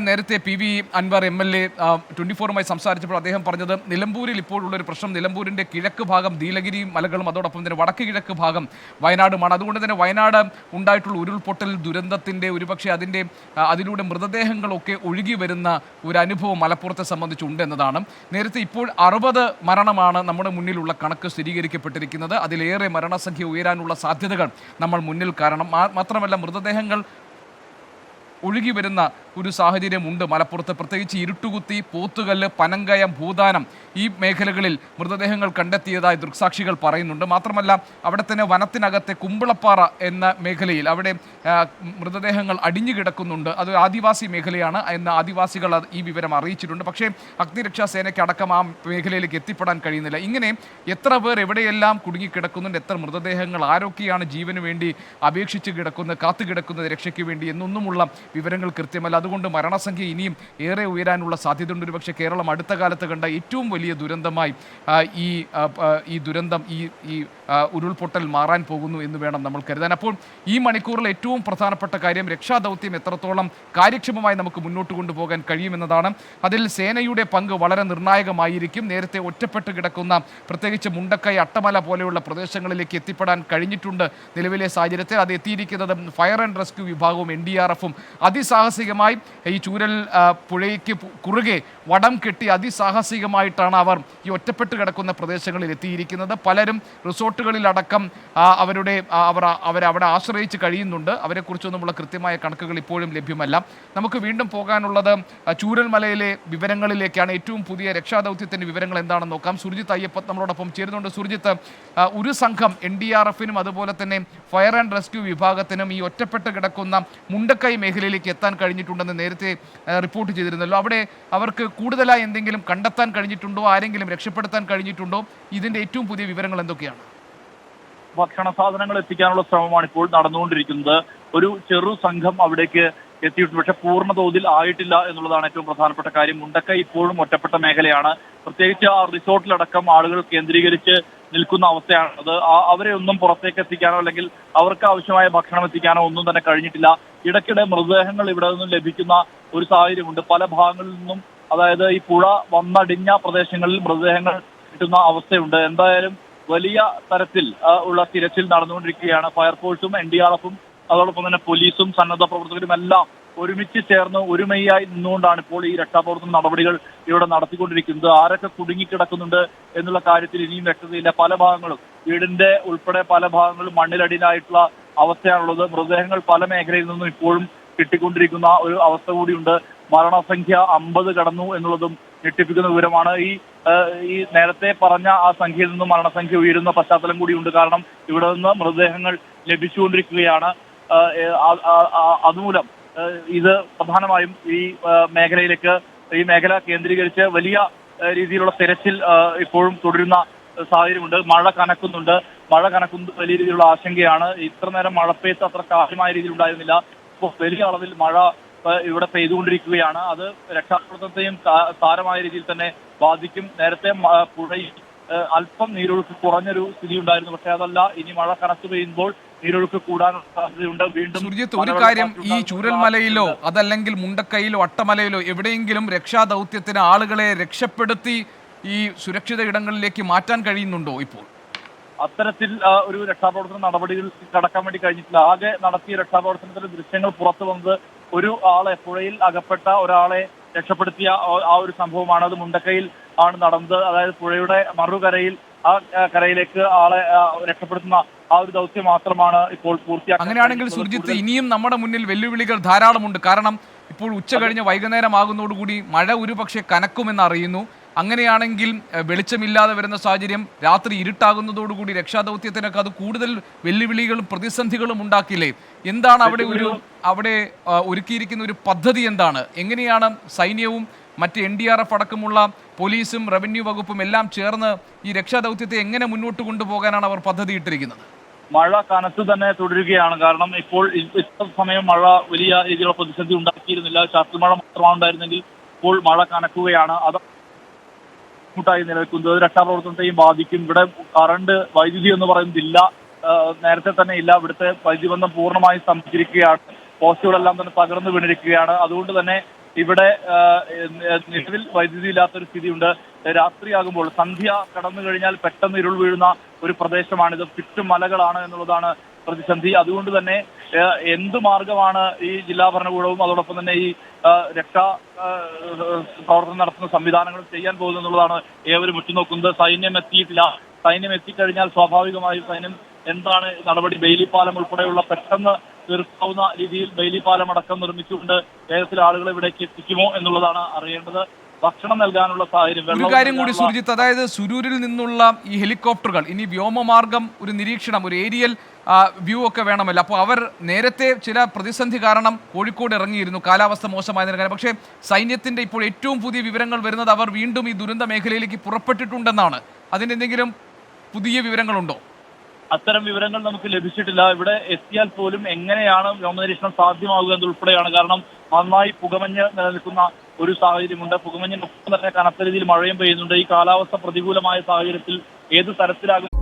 നേരത്തെ P V Anwar MLA 24-മായി സംസാരിച്ചപ്പോൾ അദ്ദേഹം പറഞ്ഞത് നിലമ്പൂരിൽ ഇപ്പോഴുള്ളൊരു പ്രശ്നം നിലമ്പൂരിൻ്റെ കിഴക്ക് ഭാഗം നീലഗിരി മലകളും അതോടൊപ്പം തന്നെ വടക്ക് കിഴക്ക് ഭാഗം വയനാടുമാണ്. അതുകൊണ്ട് തന്നെ വയനാട് ഉണ്ടായിട്ടുള്ള ഉരുൾപൊട്ടൽ ദുരന്തത്തിൻ്റെ ഒരുപക്ഷെ അതിലൂടെ മൃതദേഹങ്ങളൊക്കെ ഒഴുകി വരുന്ന ഒരു അനുഭവം മലപ്പുറത്തെ സംബന്ധിച്ചുണ്ട് എന്നതാണ്. നേരത്തെ ഇപ്പോൾ 60 മരണമാണ് നമ്മുടെ മുന്നിലുള്ള കണക്ക് സ്ഥിരീകരിക്കപ്പെട്ടിരിക്കുന്നത്. അതിലേറെ മരണസംഖ്യ ഉയരാനുള്ള സാധ്യതകൾ നമ്മൾ മുന്നിൽ കാരണം. മാത്രമല്ല മൃതദേഹങ്ങൾ ഒഴുകി വരുന്ന ഒരു സാഹചര്യമുണ്ട് മലപ്പുറത്ത്. പ്രത്യേകിച്ച് ഇരുട്ടുകുത്തി, പോത്തുകല്ല്, പനങ്കയം, ഭൂതാനം ഈ മേഖലകളിൽ മൃതദേഹങ്ങൾ കണ്ടെത്തിയതായി ദൃക്സാക്ഷികൾ പറയുന്നുണ്ട്. മാത്രമല്ല അവിടെ തന്നെ വനത്തിനകത്തെ കുമ്പിളപ്പാറ എന്ന മേഖലയിൽ അവിടെ മൃതദേഹങ്ങൾ അടിഞ്ഞു കിടക്കുന്നുണ്ട്. അത് ആദിവാസി മേഖലയാണ് എന്ന് ആദിവാസികൾ ഈ വിവരം അറിയിച്ചിട്ടുണ്ട്. പക്ഷേ അഗ്നിരക്ഷാ സേനയ്ക്ക് അടക്കം ആ മേഖലയിലേക്ക് എത്തിപ്പെടാൻ കഴിയുന്നില്ല. ഇങ്ങനെ എത്ര പേർ എവിടെയെല്ലാം കുടുങ്ങിക്കിടക്കുന്നുണ്ട്, എത്ര മൃതദേഹങ്ങൾ ആരൊക്കെയാണ് ജീവന് വേണ്ടി അപേക്ഷിച്ച് കിടക്കുന്നത്, കാത്തുകിടക്കുന്നത് രക്ഷയ്ക്ക് വേണ്ടി എന്നൊന്നുമുള്ള വിവരങ്ങൾ കൃത്യമല്ല. അതുകൊണ്ട് മരണസംഖ്യ ഇനിയും ഏറെ ഉയരാനുള്ള സാധ്യതയുണ്ട്. ഒരുപക്ഷെ കേരളം അടുത്ത കാലത്ത് കണ്ട ഏറ്റവും വലിയ ദുരന്തമായി ഈ ദുരന്തം ഈ ഉരുൾപൊട്ടൽ മാറാൻ പോകുന്നു എന്ന് വേണം നമ്മൾ കരുതാൻ. അപ്പോൾ ഈ മണിക്കൂറിൽ ഏറ്റവും പ്രധാനപ്പെട്ട കാര്യം രക്ഷാദൗത്യം എത്രത്തോളം കാര്യക്ഷമമായി നമുക്ക് മുന്നോട്ട് കൊണ്ടുപോകാൻ കഴിയുമെന്നതാണ്. അതിൽ സേനയുടെ പങ്ക് വളരെ നിർണായകമായിരിക്കും. നേരത്തെ ഒറ്റപ്പെട്ട് കിടക്കുന്ന പ്രത്യേകിച്ച് മുണ്ടക്കൈ, അട്ടമല പോലെയുള്ള പ്രദേശങ്ങളിലേക്ക് എത്തിപ്പെടാൻ കഴിഞ്ഞിട്ടുണ്ട് നിലവിലെ സാഹചര്യത്തിൽ. അത് എത്തിയിരിക്കുന്നത് ഫയർ ആൻഡ് റെസ്ക്യൂ വിഭാഗവും NDRF-ഉം അതിസാഹസികമായി ഈ ചൂരൽ പുഴയ്ക്ക് കുറുകെ വടം കെട്ടി അതിസാഹസികമായിട്ടാണ് അവർ ഈ ഒറ്റപ്പെട്ട് കിടക്കുന്ന പ്രദേശങ്ങളിൽ എത്തിയിരിക്കുന്നത്. പലരും റിസോർട്ടുകളിലടക്കം അവരവിടെ ആശ്രയിച്ച് കഴിയുന്നുണ്ട്. അവരെക്കുറിച്ചൊന്നുമുള്ള കൃത്യമായ കണക്കുകൾ ഇപ്പോഴും ലഭ്യമല്ല. നമുക്ക് വീണ്ടും പോകാനുള്ളത് ചൂരൽമലയിലെ വിവരങ്ങളിലേക്കാണ്. ഏറ്റവും പുതിയ രക്ഷാദൗത്യത്തിൻ്റെ വിവരങ്ങൾ എന്താണെന്ന് നോക്കാം. സുർജിത്ത് അയ്യപ്പത്ത് നമ്മളോടൊപ്പം ചേരുന്നുണ്ട്. സുർജിത്ത്, ഒരു സംഘം NDRF-നും അതുപോലെ തന്നെ ഫയർ ആൻഡ് റെസ്ക്യൂ വിഭാഗത്തിനും ഈ ഒറ്റപ്പെട്ട് കിടക്കുന്ന മുണ്ടക്കൈ മേഖലയിലേക്ക് എത്താൻ കഴിഞ്ഞിട്ടുണ്ടെന്ന് നേരത്തെ റിപ്പോർട്ട് ചെയ്തിരുന്നല്ലോ. അവിടെ അവർക്ക് കൂടുതലായി എന്തെങ്കിലും കണ്ടെത്താൻ കഴിഞ്ഞിട്ടുണ്ടോ, ആരെങ്കിലും രക്ഷപ്പെടുത്താൻ കഴിഞ്ഞിട്ടുണ്ടോ? ഇതിൻ്റെ ഏറ്റവും പുതിയ വിവരങ്ങൾ എന്തൊക്കെയാണ്? ഭക്ഷണ സാധനങ്ങൾ എത്തിക്കാനുള്ള ശ്രമമാണ് ഇപ്പോൾ നടന്നുകൊണ്ടിരിക്കുന്നത്. ഒരു ചെറു സംഘം അവിടേക്ക് എത്തിയിട്ടുണ്ട്, പക്ഷെ പൂർണ്ണ തോതിൽ ആയിട്ടില്ല എന്നുള്ളതാണ് ഏറ്റവും പ്രധാനപ്പെട്ട കാര്യം. മുണ്ടക്കൈ ഇപ്പോഴും ഒറ്റപ്പെട്ട മേഖലയാണ്. പ്രത്യേകിച്ച് ആ റിസോർട്ടിലടക്കം ആളുകൾ കേന്ദ്രീകരിച്ച് നിൽക്കുന്ന അവസ്ഥയാണത്. അവരെ ഒന്നും പുറത്തേക്ക് എത്തിക്കാനോ അല്ലെങ്കിൽ അവർക്ക് ആവശ്യമായ ഭക്ഷണം എത്തിക്കാനോ ഒന്നും തന്നെ കഴിഞ്ഞിട്ടില്ല. ഇടയ്ക്കിടെ മൃതദേഹങ്ങൾ ഇവിടെ നിന്നും ലഭിക്കുന്ന ഒരു സാഹചര്യമുണ്ട്. പല ഭാഗങ്ങളിൽ നിന്നും, അതായത് ഈ പുഴ വന്നടിഞ്ഞ പ്രദേശങ്ങളിൽ മൃതദേഹങ്ങൾ കിട്ടുന്ന അവസ്ഥയുണ്ട്. എന്തായാലും വലിയ തരത്തിൽ ഉള്ള തിരച്ചിൽ നടന്നുകൊണ്ടിരിക്കുകയാണ്. ഫയർഫോഴ്സും NDRF-ഉം അതോടൊപ്പം തന്നെ പോലീസും സന്നദ്ധ പ്രവർത്തകരും എല്ലാം ഒരുമിച്ച് ചേർന്ന് ഒരുമയായി നിന്നുകൊണ്ടാണ് ഇപ്പോൾ ഈ രക്ഷാപ്രവർത്തന നടപടികൾ ഇവിടെ നടത്തിക്കൊണ്ടിരിക്കുന്നത്. ആരൊക്കെ കുടുങ്ങിക്കിടക്കുന്നുണ്ട് എന്നുള്ള കാര്യത്തിൽ ഇനിയും വ്യക്തതയില്ല. പല ഭാഗങ്ങളും വീടിന്റെ ഉൾപ്പെടെ പല ഭാഗങ്ങളും മണ്ണിലടിയിലായിട്ടുള്ള അവസ്ഥയാണുള്ളത്. മൃതദേഹങ്ങൾ പല മേഖലയിൽ നിന്നും ഇപ്പോഴും കിട്ടിക്കൊണ്ടിരിക്കുന്ന ഒരു അവസ്ഥ കൂടിയുണ്ട്. മരണസംഖ്യ 50 കടന്നു എന്നുള്ളതും ഞെട്ടിപ്പിക്കുന്ന വിവരമാണ്. ഈ നേരത്തെ പറഞ്ഞ ആ സംഖ്യയിൽ നിന്നും മരണസംഖ്യ ഉയരുന്ന പശ്ചാത്തലം കൂടിയുണ്ട്. കാരണം ഇവിടെ നിന്ന് മൃതദേഹങ്ങൾ ലഭിച്ചുകൊണ്ടിരിക്കുകയാണ്. അതുമൂലം ഇത് പ്രധാനമായും ഈ മേഖല കേന്ദ്രീകരിച്ച് വലിയ രീതിയിലുള്ള തിരച്ചിൽ ഇപ്പോഴും തുടരുന്ന സാഹചര്യമുണ്ട്. മഴ കനക്കുന്നത് വലിയ രീതിയിലുള്ള ആശങ്കയാണ്. ഇത്ര നേരം മഴപ്പെയ്ത്ത് അത്ര കാര്യമായ രീതിയിൽ ഉണ്ടായിരുന്നില്ല. ഇപ്പോൾ വലിയ അളവിൽ മഴ ഇവിടെ പെയ്തുകൊണ്ടിരിക്കുകയാണ്. അത് രക്ഷാപ്രവർത്തനത്തെയും സാരമായ രീതിയിൽ തന്നെ ബാധിക്കും. നേരത്തെ പുഴയിൽ അല്പം നീരൊഴുക്ക് കുറഞ്ഞൊരു സ്ഥിതി ഉണ്ടായിരുന്നു. പക്ഷെ അതല്ല, ഇനി മഴ കനത്തു പെയ്യുമ്പോൾ നീരൊഴുക്ക് കൂടാനുള്ള സാധ്യതയുണ്ട്. വീണ്ടും സുർജിത്ത്, ഒരു കാര്യം, ഈ ചൂരൽമലയിലോ അതല്ലെങ്കിൽ മുണ്ടക്കൈയിലോ അട്ടമലയിലോ എവിടെയെങ്കിലും രക്ഷാദൗത്യത്തിന് ആളുകളെ രക്ഷപ്പെടുത്തി ഈ സുരക്ഷിത ഇടങ്ങളിലേക്ക് മാറ്റാൻ കഴിയുന്നുണ്ടോ ഇപ്പോൾ? അത്തരത്തിൽ ഒരു രക്ഷാപ്രവർത്തന നടപടികൾ കടക്കാൻ വേണ്ടി കഴിഞ്ഞിട്ടില്ല. ആകെ നടത്തിയ രക്ഷാപ്രവർത്തനത്തിന്റെ ദൃശ്യങ്ങൾ പുറത്തു വന്നത് ഒരു ആളെ, പുഴയിൽ അകപ്പെട്ട ഒരാളെ രക്ഷപ്പെടുത്തിയ ആ ഒരു സംഭവമാണ്. അത് മുണ്ടക്കൈയിൽ ആണ് നടന്നത്. അതായത് പുഴയുടെ മറുകരയിൽ ആ കരയിലേക്ക് ആളെ രക്ഷപ്പെടുത്തുന്ന ആ ഒരു ദൗത്യം മാത്രമാണ് ഇപ്പോൾ പൂർത്തിയാക്കുന്നത്. അങ്ങനെയാണെങ്കിൽ സുർജിത്ത്, ഇനിയും നമ്മുടെ മുന്നിൽ വെല്ലുവിളികൾ ധാരാളമുണ്ട്. കാരണം ഇപ്പോൾ ഉച്ച കഴിഞ്ഞ് വൈകുന്നേരമാകുന്നതോടുകൂടി മഴ ഒരുപക്ഷെ കനക്കുമെന്ന് അറിയുന്നു. അങ്ങനെയാണെങ്കിൽ വെളിച്ചമില്ലാതെ വരുന്ന സാഹചര്യം, രാത്രി ഇരുട്ടാകുന്നതോടുകൂടി രക്ഷാദൗത്യത്തിനൊക്കെ അത് കൂടുതൽ വെല്ലുവിളികളും പ്രതിസന്ധികളും ഉണ്ടാക്കില്ലേ? എന്താണ് അവിടെ ഒരുക്കിയിരിക്കുന്ന ഒരു പദ്ധതി? എന്താണ്, എങ്ങനെയാണ് സൈന്യവും മറ്റ് NDRF അടക്കമുള്ള പോലീസും റവന്യൂ വകുപ്പും എല്ലാം ചേർന്ന് ഈ രക്ഷാദൗത്യത്തെ എങ്ങനെ മുന്നോട്ട് കൊണ്ടുപോകാനാണ് അവർ പദ്ധതി ഇട്ടിരിക്കുന്നത്? മഴ കനത്ത് തന്നെ തുടരുകയാണ്. കാരണം ഇപ്പോൾ ഇത്ര സമയം മഴ വലിയ രീതിയിലുള്ള പ്രതിസന്ധി ഉണ്ടാക്കിയിരുന്നില്ല. ചാറ്റൽ മഴ മാത്രമാണ് ഉണ്ടായിരുന്നെങ്കിൽ ഇപ്പോൾ മഴ കനക്കുകയാണ്. അത് ബുദ്ധിമുട്ടായി നിലനിൽക്കുന്നത് രക്ഷാപ്രവർത്തനത്തെയും ബാധിക്കും. ഇവിടെ വൈദ്യുതി എന്ന് പറയുന്നതില്ല, നേരത്തെ തന്നെ ഇല്ല. ഇവിടുത്തെ വൈദ്യുതി ബന്ധം പൂർണ്ണമായും സ്തംഭിച്ചിരിക്കുകയാണ്. പോസ്റ്റുകളെല്ലാം തന്നെ തകർന്നു വീണിരിക്കുകയാണ്. അതുകൊണ്ട് തന്നെ ഇവിടെ നിലവിൽ വൈദ്യുതി ഇല്ലാത്തൊരു സ്ഥിതിയുണ്ട്. രാത്രിയാകുമ്പോൾ സന്ധ്യ കടന്നു കഴിഞ്ഞാൽ പെട്ടെന്ന് ഇരുൾ വീഴുന്ന ഒരു പ്രദേശമാണിത്. ചുറ്റും മലകളാണ് എന്നുള്ളതാണ് പ്രതിസന്ധി. അതുകൊണ്ട് തന്നെ എന്ത് മാർഗമാണ് ഈ ജില്ലാ ഭരണകൂടവും അതോടൊപ്പം തന്നെ ഈ രക്ഷാ പ്രവർത്തനം നടത്തുന്ന സംവിധാനങ്ങളും ചെയ്യാൻ പോകുന്നത് എന്നുള്ളതാണ് ഏവരും ഉറ്റുനോക്കുന്നത്. സൈന്യം എത്തിയിട്ടില്ല. സൈന്യം എത്തിക്കഴിഞ്ഞാൽ സ്വാഭാവികമായും സൈന്യം എന്താണ് നടപടി? ബെയിലി പാലം ഉൾപ്പെടെയുള്ള പെട്ടെന്ന് തീർക്കാവുന്ന രീതിയിൽ ബെയിലി പാലം അടക്കം നിർമ്മിച്ചുകൊണ്ട് വേഗത്തിൽ ആളുകളെ ഇവിടേക്ക് എത്തിക്കുമോ എന്നുള്ളതാണ് അറിയേണ്ടത്. ഭക്ഷണം നൽകാനുള്ള സാഹചര്യം. ഒരു കാര്യം കൂടി സുർജിത്ത്, അതായത് സുരൂരിൽ നിന്നുള്ള ഈ ഹെലികോപ്റ്ററുകൾ ഇനി വ്യോമമാർഗം ഒരു നിരീക്ഷണം, ഒരു ഏരിയൽ വ്യൂ ഒക്കെ വേണമല്ലോ. അപ്പോൾ അവർ നേരത്തെ ചില പ്രതിസന്ധി കാരണം കോഴിക്കോട് ഇറങ്ങിയിരുന്നു, കാലാവസ്ഥ മോശമായതിന് കാരണം. പക്ഷേ സൈന്യത്തിന്റെ ഇപ്പോൾ ഏറ്റവും പുതിയ വിവരങ്ങൾ വരുന്നത് അവർ വീണ്ടും ഈ ദുരന്ത മേഖലയിലേക്ക് പുറപ്പെട്ടിട്ടുണ്ടെന്നാണ്. അതിനെന്തെങ്കിലും പുതിയ വിവരങ്ങളുണ്ടോ? അത്തരം വിവരങ്ങൾ നമുക്ക് ലഭിച്ചിട്ടില്ല. ഇവിടെ എത്തിയാൽ പോലും എങ്ങനെയാണ് വ്യോമനിരീക്ഷണം സാധ്യമാവുക എന്നുൾപ്പെടെയാണ്. കാരണം നന്നായി പുകമഞ്ഞ് നിലനിൽക്കുന്ന ഒരു സാഹചര്യമുണ്ട്. പുകമഞ്ഞിനൊപ്പം തന്നെ കനത്ത രീതിയിൽ മഴയും പെയ്യുന്നുണ്ട്. ഈ കാലാവസ്ഥ പ്രതികൂലമായ സാഹചര്യത്തിൽ ഏത് തരത്തിലാകും